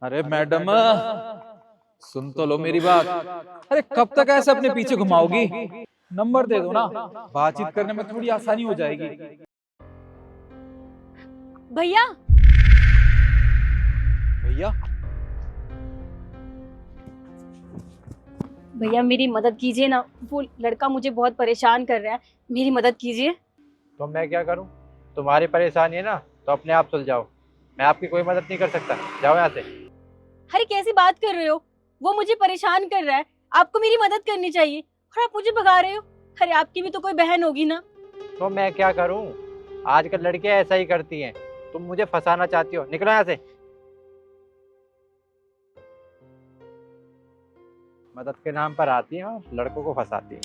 अरे मैडम, सुन तो लो मेरी बात। अरे कब तक ऐसे अपने पीछे घुमाओगी? नंबर दे दो ना, बातचीत करने में थोड़ी आसानी हो जाएगी। भैया भैया? भैया मेरी मदद कीजिए ना, वो लड़का मुझे बहुत परेशान कर रहा है, मेरी मदद कीजिए। तो मैं क्या करूं? तुम्हारी परेशानी है ना, तो अपने आप सुलझाओ। मैं आपकी कोई मदद नहीं कर सकता, जाओ यहाँ से। अरे कैसी बात कर रहे हो? वो मुझे परेशान कर रहा है, आपको मेरी मदद करनी चाहिए और आप मुझे भगा रहे हो। अरे आपकी भी तो कोई बहन होगी ना। तो मैं क्या करूं? आजकल लड़कियां ऐसा ही करती हैं। तुम मुझे फंसाना चाहती हो, निकलो यहाँ से। मदद के नाम पर आती हैं और लड़कों को फंसाती हैं।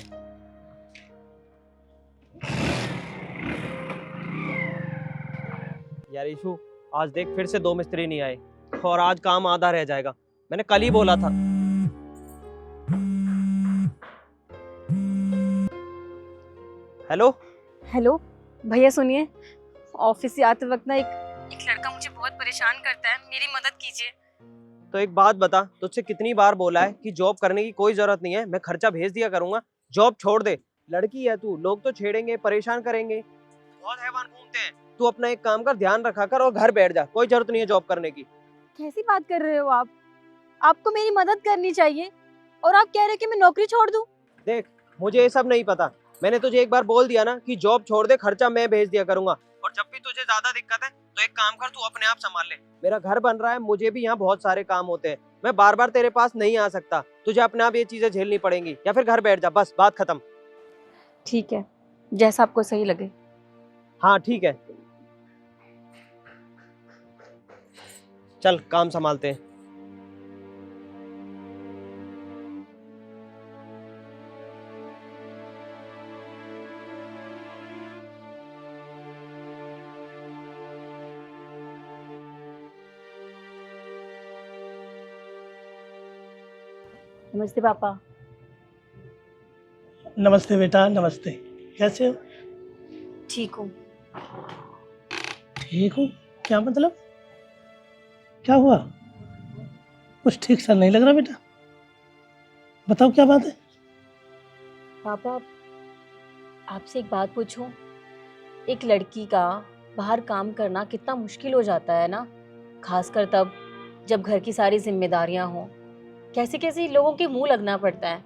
यार ईशु, आज देख फिर से 2 मिस्त्री नहीं आए और आज काम आधा रह जाएगा। मैंने कल ही बोला था। हेलो। हेलो भैया सुनिए, ऑफिस से आते वक्त ना एक लड़का मुझे बहुत परेशान करता है, मेरी मदद कीजिए। तो एक बात बता, तुझसे कितनी बार बोला है कि जॉब करने की कोई जरूरत नहीं है, मैं खर्चा भेज दिया करूंगा, जॉब छोड़ दे। लड़की है तू, लोग तो छेड़ेंगे, परेशान करेंगे, बहुत हैवान घूमते हैं। तू अपना एक काम कर, ध्यान रखा कर और घर बैठ जा, कोई जरूरत नहीं है जॉब करने की। कैसी बात कर रहे हो आप? आपको मेरी मदद करनी चाहिए और आप कह रहे हैं कि मैं नौकरी छोड़ दूं? देख, मुझे ये सब नहीं पता। मैंने तुझे एक बार बोल दिया ना कि जॉब छोड़ दे, खर्चा मैं भेज दिया करूंगा। और जब भी तुझे ज्यादा दिक्कत है तो एक काम कर, तू अपने आप संभाल ले। मेरा घर बन रहा है, मुझे भी यहाँ बहुत सारे काम होते हैं, मैं बार बार तेरे पास नहीं आ सकता। तुझे अपने आप ये चीजें झेलनी पड़ेंगी, या फिर घर बैठ जा, बस बात खत्म। ठीक है, जैसा आपको सही लगे। हाँ ठीक है, चल काम संभालते हैं। नमस्ते पापा। नमस्ते बेटा, नमस्ते। कैसे हो? ठीक हूँ। ठीक हो? क्या मतलब? क्या हुआ? कुछ ठीक सा नहीं लग रहा बेटा, बताओ क्या बात है। पापा आपसे एक बात पूछूं? एक लड़की का बाहर काम करना कितना मुश्किल हो जाता है ना, खासकर तब जब घर की सारी जिम्मेदारियां हों। कैसे कैसे लोगों के मुंह लगना पड़ता है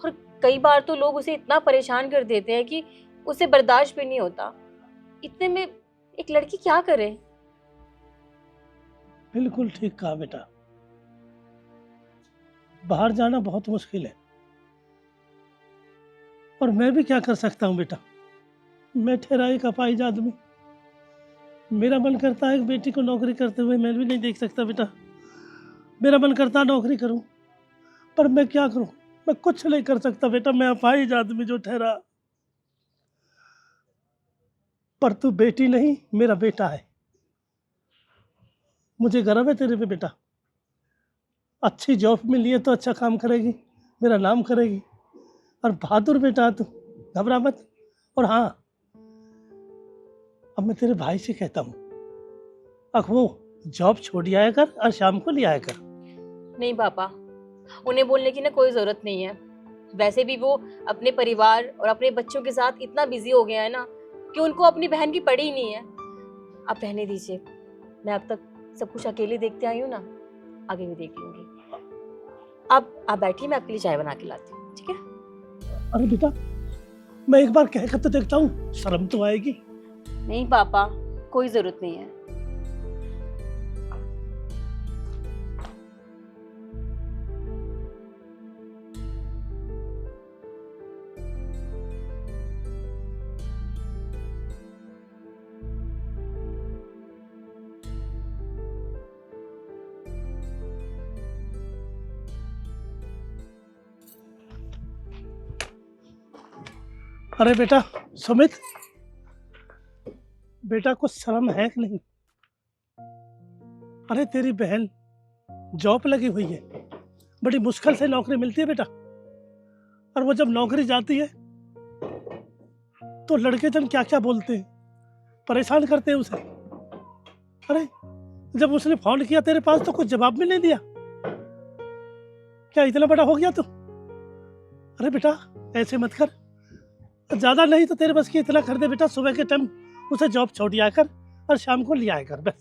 और कई बार तो लोग उसे इतना परेशान कर देते हैं कि उसे बर्दाश्त भी नहीं होता। इतने में एक लड़की क्या करे? बिल्कुल ठीक कहा बेटा, बाहर जाना बहुत मुश्किल है और मैं भी क्या कर सकता हूँ बेटा। मैं ठहरा एक अपाहिज आदमी, मेरा मन करता है एक बेटी को नौकरी करते हुए मैं भी नहीं देख सकता बेटा। मेरा मन करता नौकरी करूं, पर मैं क्या करूं, मैं कुछ नहीं कर सकता बेटा। मैं अपाहिज आदमी जो ठहरा। पर तू बेटी नहीं, मेरा बेटा है, मुझे गर्व है तेरे पे बेटा। अच्छी जॉब मिली है तो अच्छा काम करेगी, मेरा नाम करेगी। और बहादुर बेटा तू, घबरा मत। और हाँ, अब मैं तेरे भाई से कहता हूँ, अब वो जॉब छोड़ आया कर और शाम को ले आया कर। नहीं पापा, उन्हें बोलने की ना कोई जरूरत नहीं है। वैसे भी वो अपने परिवार और अपने बच्चों के साथ इतना बिजी हो गया है ना कि उनको अपनी बहन की पड़ी ही नहीं है। आप रहने दीजिए, मैं अब तक सब कुछ अकेले देखते आई हूँ ना, आगे भी देख लूंगी। आप बैठिए, मैं आपके लिए चाय बना के लाती हूँ, ठीक है? अरे बेटा, मैं एक बार कहकर तो देखता हूँ, शर्म तो आएगी। नहीं पापा, कोई जरूरत नहीं है। अरे बेटा सुमित, बेटा कुछ शर्म है कि नहीं? अरे तेरी बहन जॉब लगी हुई है, बड़ी मुश्किल से नौकरी मिलती है बेटा। और वो जब नौकरी जाती है तो लड़के जन क्या क्या बोलते हैं, परेशान करते हैं उसे। अरे जब उसने फोन किया तेरे पास तो कुछ जवाब भी नहीं दिया। क्या इतना बड़ा हो गया तू? अरे बेटा ऐसे मत कर, ज्यादा नहीं तो तेरे बस की इतना कर दे बेटा, सुबह के टाइम उसे जॉब छोड़ दिया कर और शाम को ले आया कर बस।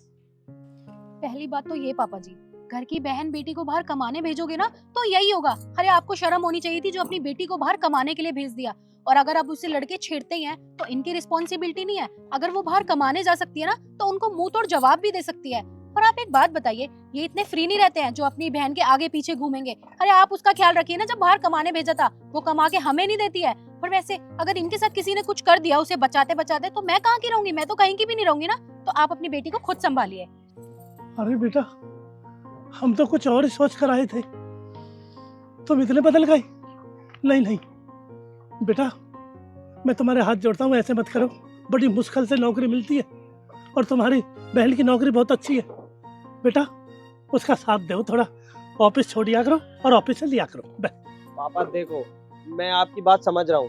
पहली बात तो ये पापा जी, घर की बहन बेटी को बाहर कमाने भेजोगे ना तो यही होगा। अरे आपको शर्म होनी चाहिए थी जो अपनी बेटी को बाहर कमाने के लिए भेज दिया। और अगर आप उससे लड़के छेड़ते ही हैं तो इनकी रिस्पॉन्सिबिलिटी नहीं है। अगर वो बाहर कमाने जा सकती है ना तो उनको मुंह तोड़ जवाब भी दे सकती है। और आप एक बात बताइए, ये इतने फ्री नहीं रहते हैं जो अपनी बहन के आगे पीछे घूमेंगे। अरे आप उसका ख्याल रखिए ना, जब बाहर कमाने भेजा था वो कमा के हमें नहीं देती है। और वैसे अगर इनके साथ किसी ने कुछ कर दिया उसे बचाते बचाते, तो मैं कहाँ की रहूंगी? मैं तो कहीं की भी नहीं रहूंगी ना। तो आप अपनी बेटी को खुद संभालिए। अरे बेटा हम तो कुछ और ही सोच कर आए थे, तुम इतने बदल गए। नहीं नहीं बेटा, मैं तुम्हारे हाथ जोड़ता हूँ, ऐसे मत करो। बड़ी मुश्किल से नौकरी मिलती है और तुम्हारी बहन की नौकरी बहुत अच्छी है। बेटा उसका साथ दो, थोड़ा ऑफिस छोड़ दिया करो और ऑफिस से लिया करो बस। पापा देखो, मैं आपकी बात समझ रहा हूँ,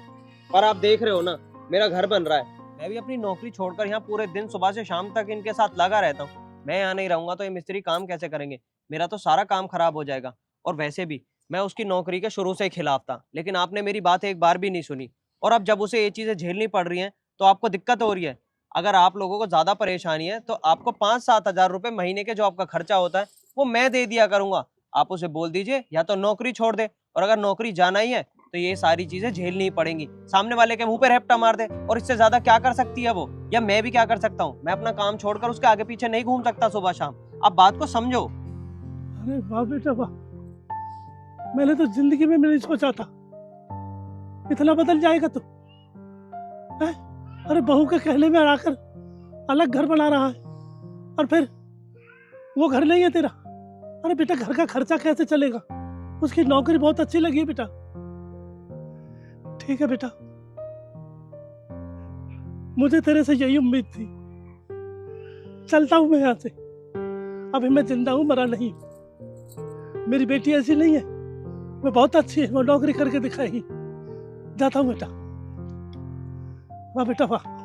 पर आप देख रहे हो ना मेरा घर बन रहा है। मैं भी अपनी नौकरी छोड़कर यहाँ पूरे दिन सुबह से शाम तक इनके साथ लगा रहता हूँ। मैं यहाँ नहीं रहूंगा तो ये मिस्त्री काम कैसे करेंगे? मेरा तो सारा काम खराब हो जाएगा। और वैसे भी मैं उसकी नौकरी के शुरू से ही खिलाफ था, लेकिन आपने मेरी बात एक बार भी नहीं सुनी। और अब जब उसे ये चीजें झेलनी पड़ रही हैं तो आपको दिक्कत हो रही है। अगर आप लोगों को ज्यादा परेशानी है तो आपको 5-7 हजार रुपए महीने के जो आपका खर्चा होता है वो मैं दे दिया करूंगा। आप उसे बोल दीजिए या तो नौकरी छोड़ दे, और अगर नौकरी जाना ही है तो ये सारी चीजें झेलनी ही पड़ेंगी। सामने वाले के मुंह पे रेपटा मार दे, और इससे ज्यादा क्या कर सकती है वो? या मैं भी क्या कर सकता हूँ? मैं अपना काम छोड़कर उसके आगे पीछे नहीं घूम सकता सुबह शाम। आप बात को समझो। अरे वाह बेटा वाह, मैंने तो जिंदगी में नहीं सोचा था इतना बदल जाएगा तू। है? अरे बहू के कहने में आकर अलग घर बना रहा है और फिर वो घर नहीं है तेरा। अरे बेटा घर का खर्चा कैसे चलेगा? उसकी नौकरी बहुत अच्छी लगी है बेटा। ठीक है बेटा, मुझे तेरे से यही उम्मीद थी। चलता हूं मैं यहाँ से, अभी मैं जिंदा हूं, मरा नहीं। मेरी बेटी ऐसी नहीं है, वो बहुत अच्छी है, वो नौकरी करके दिखाएगी। जाता हूं बेटा। वाह बेटा वाह।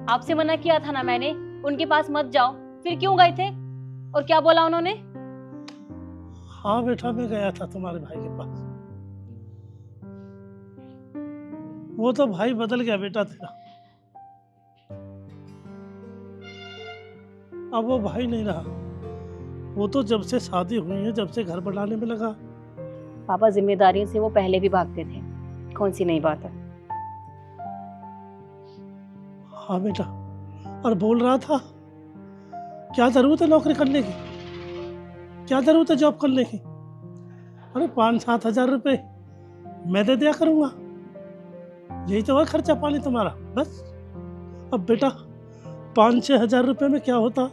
आपसे मना किया था ना मैंने, उनके पास मत जाओ। फिर क्यों गए थे और क्या बोला उन्होंने? हाँ बेटा मैं गया था तुम्हारे भाई के पास। वो तो भाई बदल गया बेटा तेरा। अब वो भाई नहीं रहा। वो तो जब से शादी हुई है, जब से घर बनाने में लगा। पापा जिम्मेदारियों से वो पहले भी भागते थे, कौन सी नई बात है? हाँ बेटा, और बोल रहा था क्या जरूरत है नौकरी करने की, क्या जरूरत है जॉब करने की? अरे 5-7 हजार रुपए मैं दे दिया करूंगा, यही तो है खर्चा पानी तुम्हारा बस। अब बेटा 5-6 हजार रुपए में क्या होता?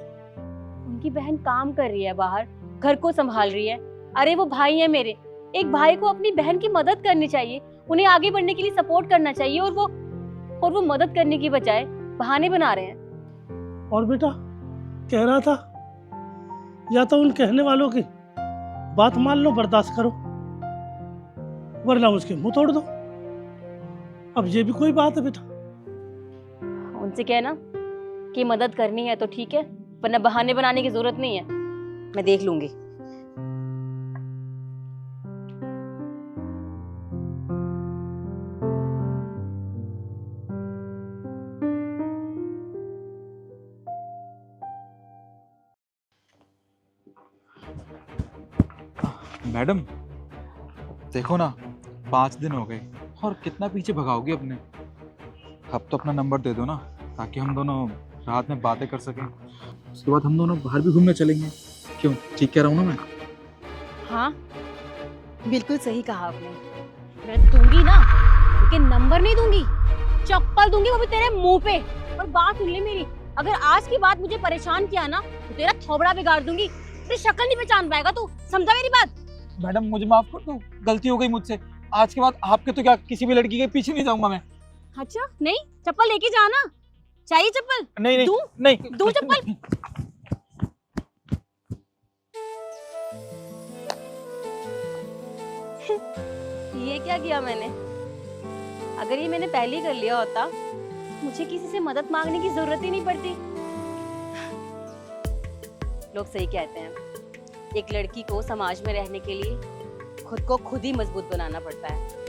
उनकी बहन काम कर रही है बाहर, घर को संभाल रही है। अरे वो भाई है मेरे, एक भाई को अपनी बहन की मदद करनी चाहिए, उन्हें आगे बढ़ने के लिए सपोर्ट करना चाहिए। और वो मदद करने की बजाय बहाने बना रहे हैं। और बेटा कह रहा था या तो उन कहने वालों की बात मान लो, बर्दाश्त करो, वरना उसके मुंह तोड़ दो। अब ये भी कोई बात है बेटा? उनसे कहना कि मदद करनी है तो ठीक है, वरना बहाने बनाने की जरूरत नहीं है, मैं देख लूंगी। मैडम देखो ना, 5 दिन हो गए और कितना पीछे भगाओगे अपने। अब तो अपना नंबर दे दो ना, ताकि हम दोनों रात में बातें कर सकें। उसके बाद हम दोनों बाहर भी घूमने चलेंगे। क्यों, ठीक कह रहा हूँ ना मैं? हाँ बिल्कुल सही कहा आपने। मैं दूंगी ना, लेकिन नंबर नहीं दूंगी, चप्पल दूंगी, वो भी तेरे मुंह पे। और बात सुन ले मेरी, अगर आज की बात मुझे परेशान किया ना तो तेरा थोबड़ा बिगाड़ दूंगी, तेरी शक्ल नहीं पहचान पाएगा तू, समझा मेरी बात? मैडम मुझे माफ कर दो, गलती हो गई मुझसे। आज के बाद आपके तो क्या, किसी भी लड़की के पीछे नहीं जाऊंगा मैं। अच्छा नहीं, चप्पल लेके जाना, चाहिए चप्पल? नहीं नहीं दूं? नहीं दूं चप्पल? ये क्या किया मैंने? अगर ये मैंने पहले ही कर लिया होता, मुझे किसी से मदद मांगने की जरूरत ही नहीं पड़ती। लोग सही कहते हैं, एक लड़की को समाज में रहने के लिए खुद को खुद ही मजबूत बनाना पड़ता है।